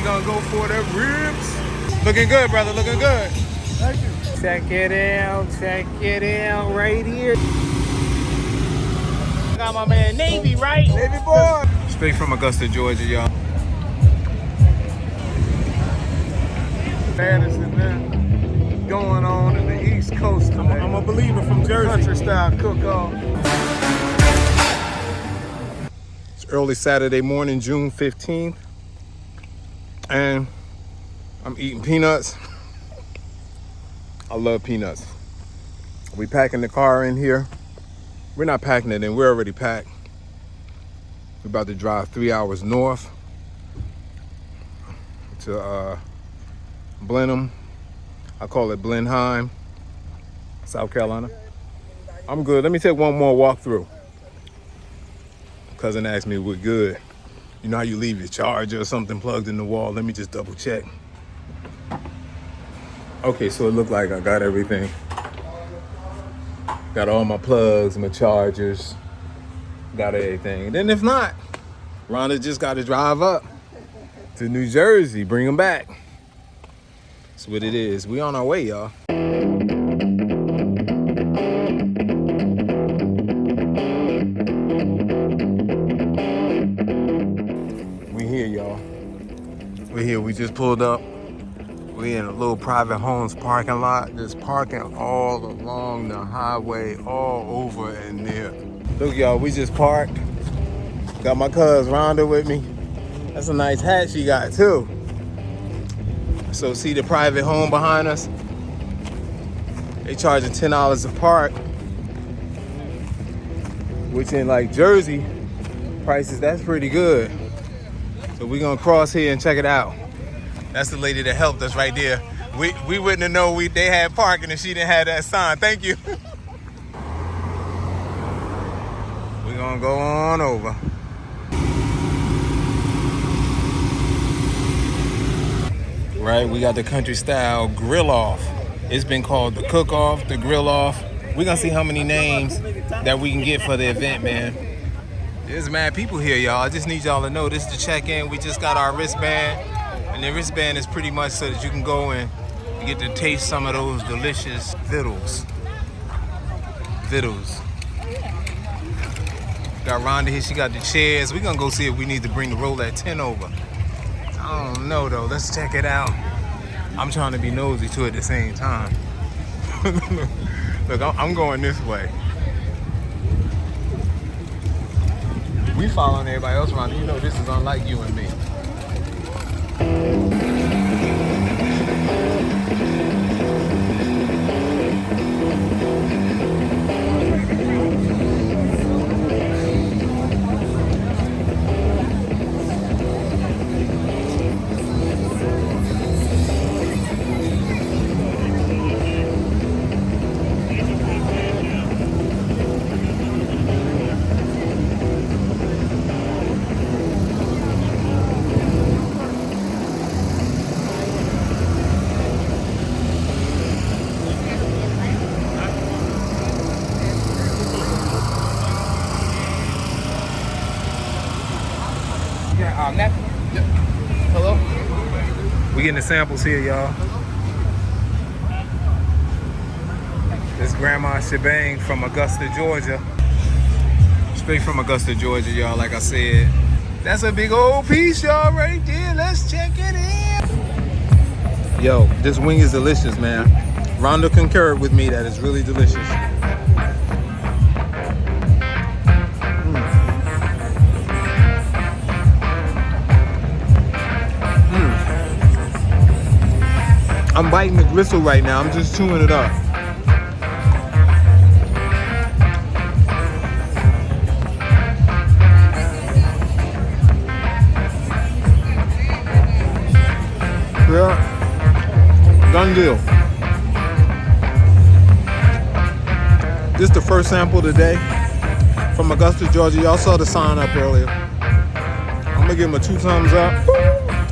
gonna go for the ribs. Looking good, brother, looking good. Thank you. Check it out right here. Got my man Navy, right? Navy boy. Straight from Augusta, Georgia, y'all. Baddest event going on in the East Coast today. I'm a believer from Jersey. Country style cook-off. It's early Saturday morning, June 15th. And I'm eating peanuts. I love peanuts. We packing the car in here. We're not packing it in, we're already packed. We're about to drive 3 hours north to Blenheim. I call it Blenheim, South Carolina. I'm good. Let me take one more walkthrough. Cousin asked me if we're good. You know how you leave your charger or something plugged in the wall? Let me just double check. Okay, so it looked like I got everything. Got all my plugs, my chargers, got everything. Then if not, Rhonda just got to drive up to New Jersey, bring them back. That's what it is. We on our way, y'all. We here, y'all. We here. We just pulled up. We in a little private homes parking lot. Just parking all along the highway, all over and near. Look, y'all, we just parked. Got my cuz Rhonda with me. That's a nice hat she got too. So see the private home behind us? They charging $10 a park, which in like Jersey prices, that's pretty good. So we gonna cross here and check it out. That's the lady that helped us right there. We wouldn't have known they had parking if she didn't have that sign. Thank you. We're gonna go on over. Right, we got the country style grill off. It's been called the cook off, the grill off. We're gonna see how many names that we can get for the event, man. There's mad people here, y'all. I just need y'all to know this is the check-in. We just got our wristband. And the wristband is pretty much so that you can go and you get to taste some of those delicious vittles. Got Rhonda here, she got the chairs. We're gonna go see if we need to bring the roll at 10 over. I don't know though, let's check it out. I'm trying to be nosy too at the same time. Look, I'm going this way. We following everybody else around. You know this is unlike you and me. Hello? We getting the samples here, y'all. This Grandma Shebang from Augusta, Georgia. Straight from Augusta, Georgia, y'all, like I said. That's a big old piece, y'all, right there. Let's check it in. Yo, this wing is delicious, man. Rhonda concurred with me that it's really delicious. I'm biting the gristle right now. I'm just chewing it up. Yeah, done deal. This is the first sample today from Augusta, Georgia. Y'all saw the sign up earlier. I'm gonna give them a 2 thumbs up.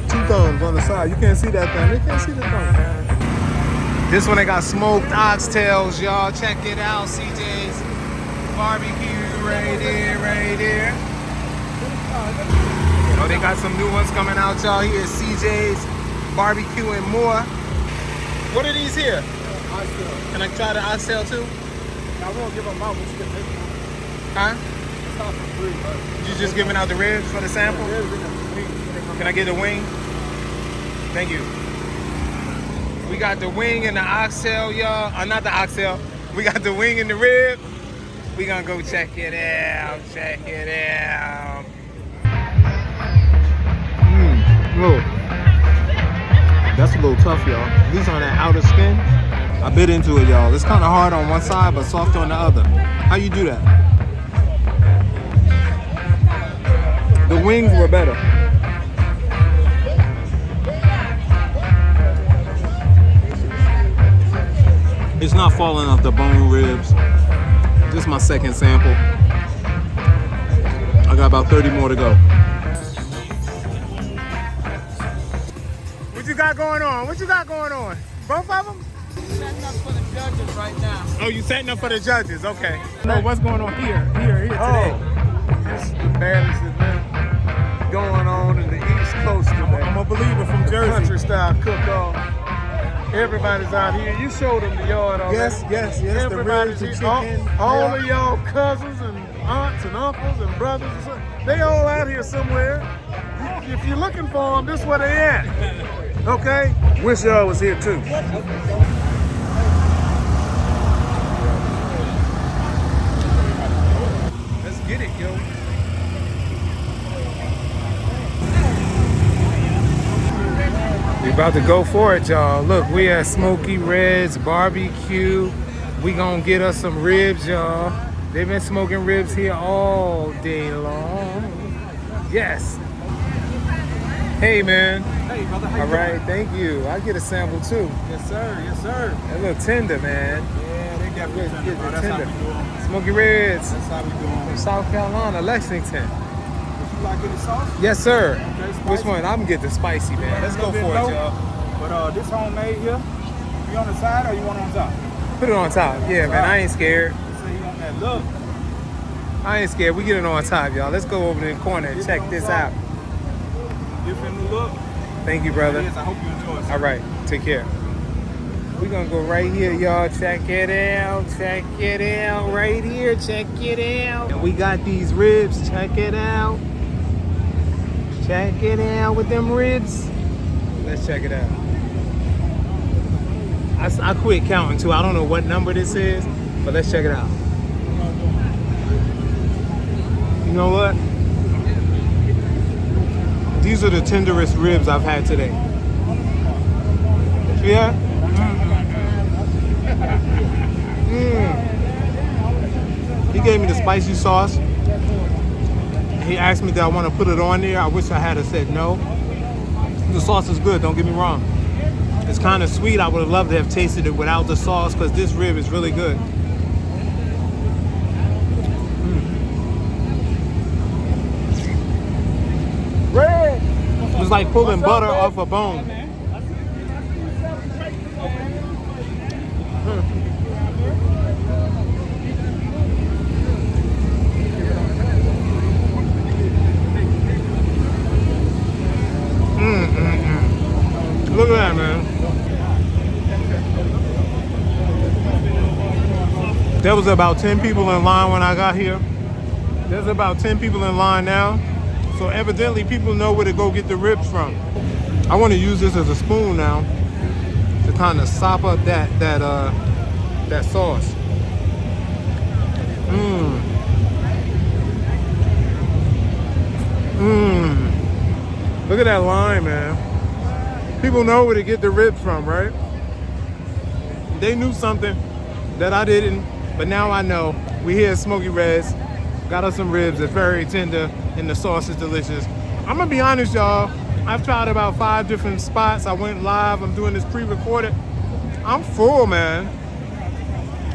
2 thumbs on the side. You can't see that thing. They can't see the thumb. This one they got smoked oxtails, y'all. Check it out. CJ's barbecue right there, right there. Oh, they got some new ones coming out, y'all. Here at CJ's BBQ and more. What are these here? Can I try the oxtail too? I won't give them out, but you can take them. Huh? It's not for free, bro. You just giving out the ribs for the sample? Can I get the wing? Thank you. We got the wing and the oxtail, y'all. Not the oxtail. We got the wing and the rib. We gonna go check it out. Check it out. Look. That's a little tough, y'all. These on that outer skin. I bit into it, y'all. It's kind of hard on one side, but soft on the other. How you do that? The wings were better. It's not falling off the bone ribs. This is my second sample. I got about 30 more to go. What you got going on? What you got going on? Both of them? Setting up for the judges right now. Oh, you setting up for the judges? Okay. No, what's going on here today? This is the baddest event going on in the East Coast today. I'm a believer from Jersey. Country style cook-off. Everybody's out here. You showed them the yard already. Yes. Everybody's The ribs, the here. chicken. All of y'all cousins and aunts and uncles and brothers and stuff, they all out here somewhere. If you're looking for them, this is where they at. Okay? Wish y'all was here too. Let's get it, yo. We about to go for it, y'all. Look, we at Smoky Red's BBQ. We gonna get us some ribs, y'all. They've been smoking ribs here all day long. Yes. Hey, man. Hey, brother. All right, thank you. I get a sample too. Yes, sir. Yes, sir. A little tender, man. Yeah, they definitely Get tender, bro. the That's how tender. we doing. Smoky Reds That's how we doing. from South Carolina, Lexington. Would you like any sauce? Yes, sir. Okay, Which spicy? one? I'm gonna get the spicy, man. Let's go for it, y'all. But this homemade here, you on the side or you want on top? Put it on top. Yeah, man. I ain't scared. So you want that look. I ain't scared. We get it on top, y'all. Let's go over to the corner and check this out. Different look. Thank you, brother. Yes, I hope you enjoy it. All right. Take care. We're gonna go right here, y'all. Check it out. Check it out. Right here. Check it out. And we got these ribs. Check it out. Check it out with them ribs. Let's check it out. I quit counting too. I don't know what number this is, but let's check it out. You know what? These are the tenderest ribs I've had today. Yeah? He gave me the spicy sauce. He asked me, did I want to put it on there? I wish I had said no. The sauce is good, don't get me wrong. It's kind of sweet. I would have loved to have tasted it without the sauce because this rib is really good. Red. It's like pulling butter off a bone. Look at that, man. There was about 10 people in line when I got here. There's about 10 people in line now. So evidently people know where to go get the ribs from. I want to use this as a spoon now to kind of sop up that sauce. Look at that line, man. People know where to get the ribs from, right? They knew something that I didn't, but now I know. We here at Smoky Reds, got us some ribs. It's very tender and the sauce is delicious. I'm gonna be honest, y'all. I've tried about 5 different spots. I went live. I'm doing this pre-recorded. I'm full, man.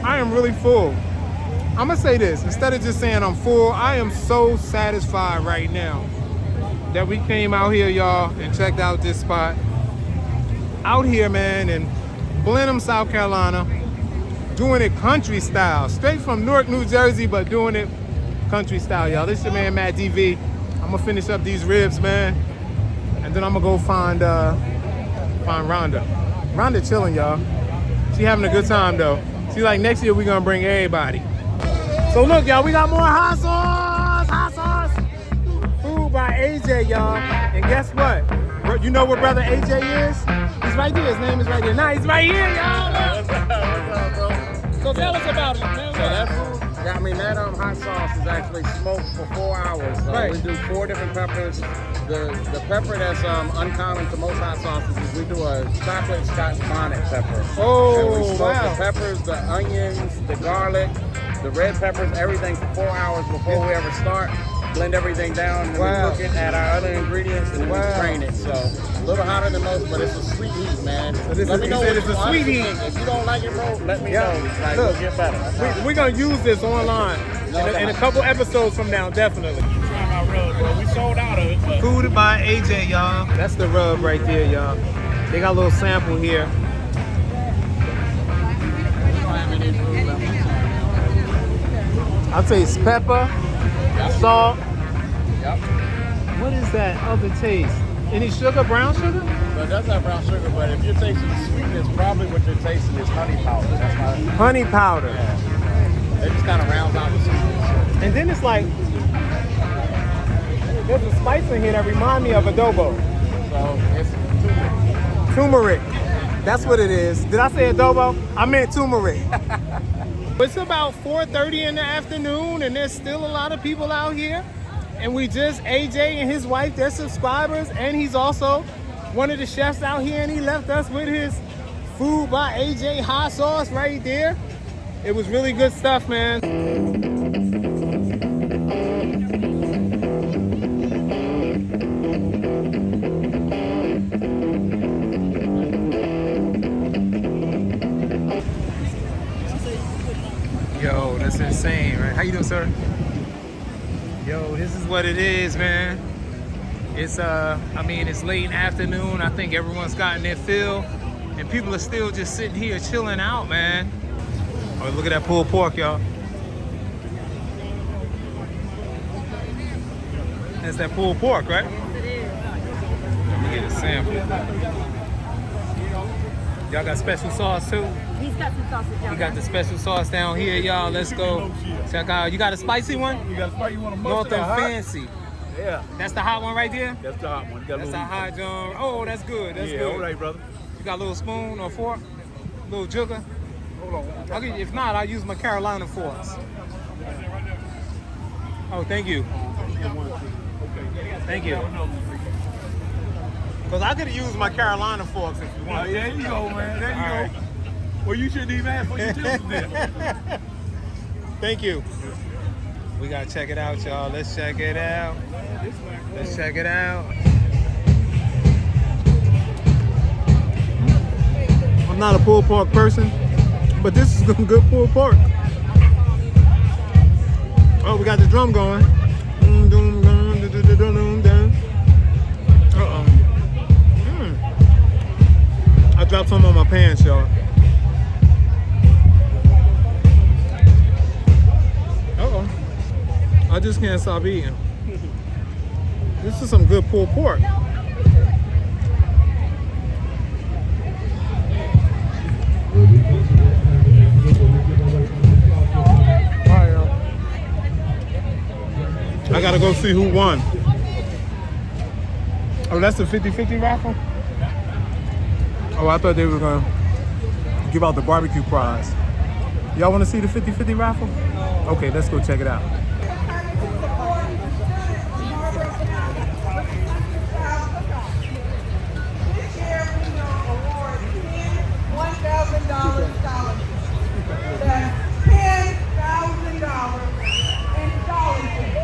I am really full. I'm gonna say this, instead of just saying I'm full, I am so satisfied right now that we came out here, y'all, and checked out this spot. Out here, man, in Blenheim, South Carolina, doing it country style. Straight from Newark, New Jersey, but doing it country style, y'all. This is your man, Matt DV. I'm gonna finish up these ribs, man, and then I'm gonna go find Rhonda. Rhonda chilling, y'all. She having a good time though. See, like next year we gonna bring everybody. So look, y'all, we got more hot sauce. Food by AJ, y'all. And guess what? You know where brother AJ is? He's right there. His name is right there. Nah, he's right here, y'all. What's up, bro? So tell us about it, man. So that food, I mean, that hot sauce is actually smoked for 4 hours. So Right. we do 4 different peppers. The pepper that's uncommon to most hot sauces is we do a chocolate Scotch bonnet pepper. Oh, and we smoke wow. the peppers, the onions, the garlic, the red peppers, everything for 4 hours before we ever start. Blend everything down, and then Wow. we cook it, add our other ingredients, and then Wow. we strain it. So a little hotter than most, but it's a sweet heat, man. So this let is- me you know said what it's you a honestly sweet heat. think. If you don't like it, bro, let me Yeah. know. Like, Look. we'll get better. That's all. We're gonna use this online in a couple episodes from now, definitely. We sold out of it, but Food by AJ, y'all. That's the rub right there, y'all. They got a little sample here. I'll taste pepper, salt. Yep. What is that other taste? Any sugar, brown sugar? So it does have brown sugar, but if you're tasting sweetness, probably what you're tasting is honey powder. That's why Honey powder. it just kind of rounds out the sweetness. And then it's like, there's a spice in here that remind me of adobo. So it's turmeric. Turmeric. That's what it is. Did I say adobo? I meant turmeric. It's about 4:30 in the afternoon and there's still a lot of people out here. And we just, AJ and his wife, they're subscribers. And he's also one of the chefs out here, and he left us with his Food by AJ hot sauce right there. It was really good stuff, man. Yo, that's insane, right? How you doing, sir? Yo, this is what it is, man. It's I mean, it's late afternoon. I think everyone's gotten their fill, and people are still just sitting here chilling out, man. Oh, look at that pulled pork, y'all. That's that pulled pork, right? Yes, it is. Let me get a sample. Y'all got special sauce too? He's got some sausage down We got the special sauce down here, y'all. Let's go check out. You got a spicy one? you got a spot you want to North mustard or and hot? Fancy. Yeah, That's the hot one right there? that's the hot one. You got a That's the little- hot John. Oh, that's good. That's yeah, good. all right, brother. You got a little spoon or fork? Little jugger? Hold on. I'll get, if not, I'll use my Carolina forks. Oh, thank you. Thank you. Because I could have used my Carolina forks if you Oh, want. there you go, man. There you All go. right. Well, you shouldn't even ask for your tips there. Thank you. We got to check it out, y'all. Let's check it out. Let's check it out. I'm not a pulled pork person, but this is some good pulled pork. Oh, we got the drum going. Uh-oh. I dropped some on my pants, y'all. Uh-oh. I just can't stop eating. This is some good pulled pork. I gotta go see who won. Oh, that's the 50-50 raffle? Oh, I thought they were gonna give out the barbecue prize. Y'all wanna see the 50-50 raffle? Okay, let's go check it out. This year we will award 10 $1,000 scholarships. That's $10,000 in scholarships.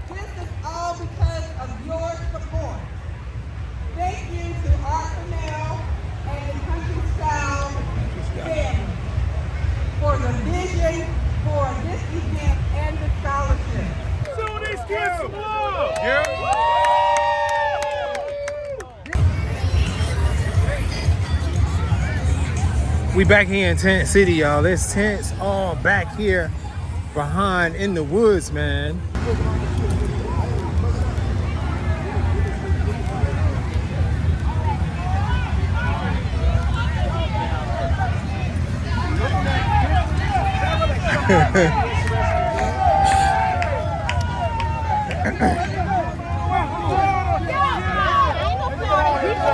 This is all because of your support. Thank you to Art Fennell and the Country Style family for the vision for this event and the scholarship. So these kids some love. We back here in Tent City, y'all. There's tents all back here behind in the woods, man.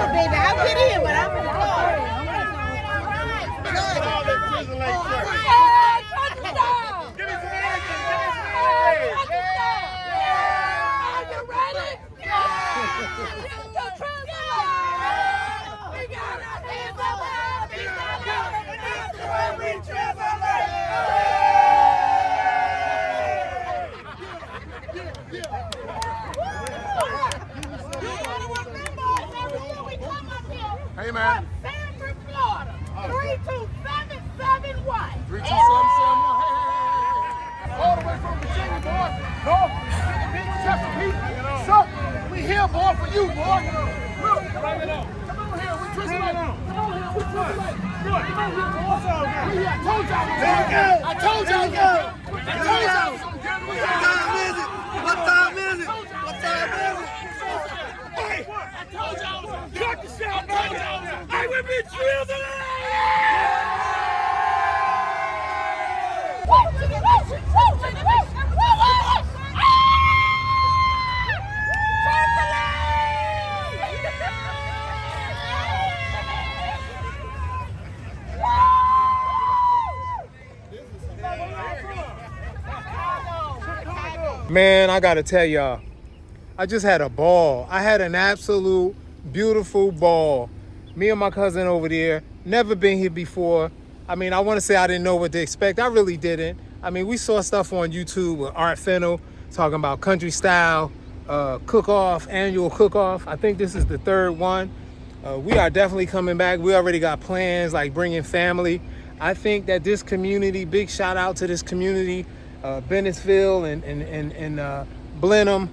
Baby, I'll get in, but I'm gonna Hey, man. Sanford, Florida. 32771. 32771. Hey. All the way from Virginia, boy. North, big Chesapeake. So, we here, boy, for you, boy. Look, come on here. We twist it up. Come on here. We twist it up. Come on here, boy. We here. I told y'all. I told y'all. What time is it? Hey, I told y'all. Cut the shit out. I will be drizzling. Man, I gotta tell y'all, I just had a ball. I had an absolute beautiful ball. Me and my cousin over there, never been here before. I mean, I want to say I didn't know what to expect. I really didn't. I mean, we saw stuff on YouTube with Fennell talking about country style cook-off, annual cook-off. I think this is the third one. We are definitely coming back. We already got plans like bringing family. I think that this community, big shout out to this community, Bennettsville and Blenheim,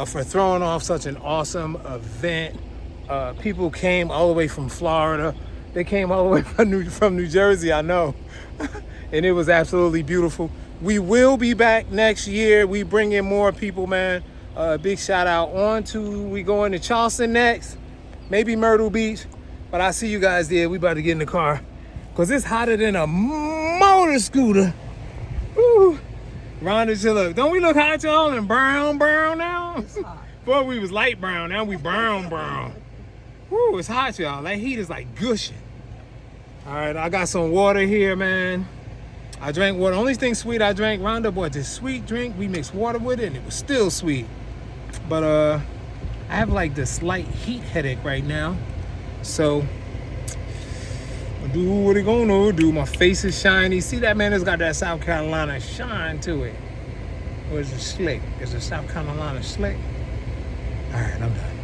for throwing off such an awesome event. People came all the way from Florida. They came all the way from New Jersey, I know. And it was absolutely beautiful. We will be back next year. We bring in more people, man. Big shout out. We going to Charleston next, maybe Myrtle Beach. But I see you guys there. We about to get in the car because it's hotter than a motor scooter. Woo. Rhonda, just look. Don't we look hot, y'all? And brown now? Before we was light brown. Now we brown. Woo, it's hot, y'all. That heat is like gushing. All right, I got some water here, man. I drank water. Only thing sweet I drank, Rhonda bought this sweet drink. We mixed water with it, and it was still sweet. But I have like this slight heat headache right now. So, I'll do what it gonna do. My face is shiny. See, that man has got that South Carolina shine to it. Or is it slick? Is it South Carolina slick? All right, I'm done.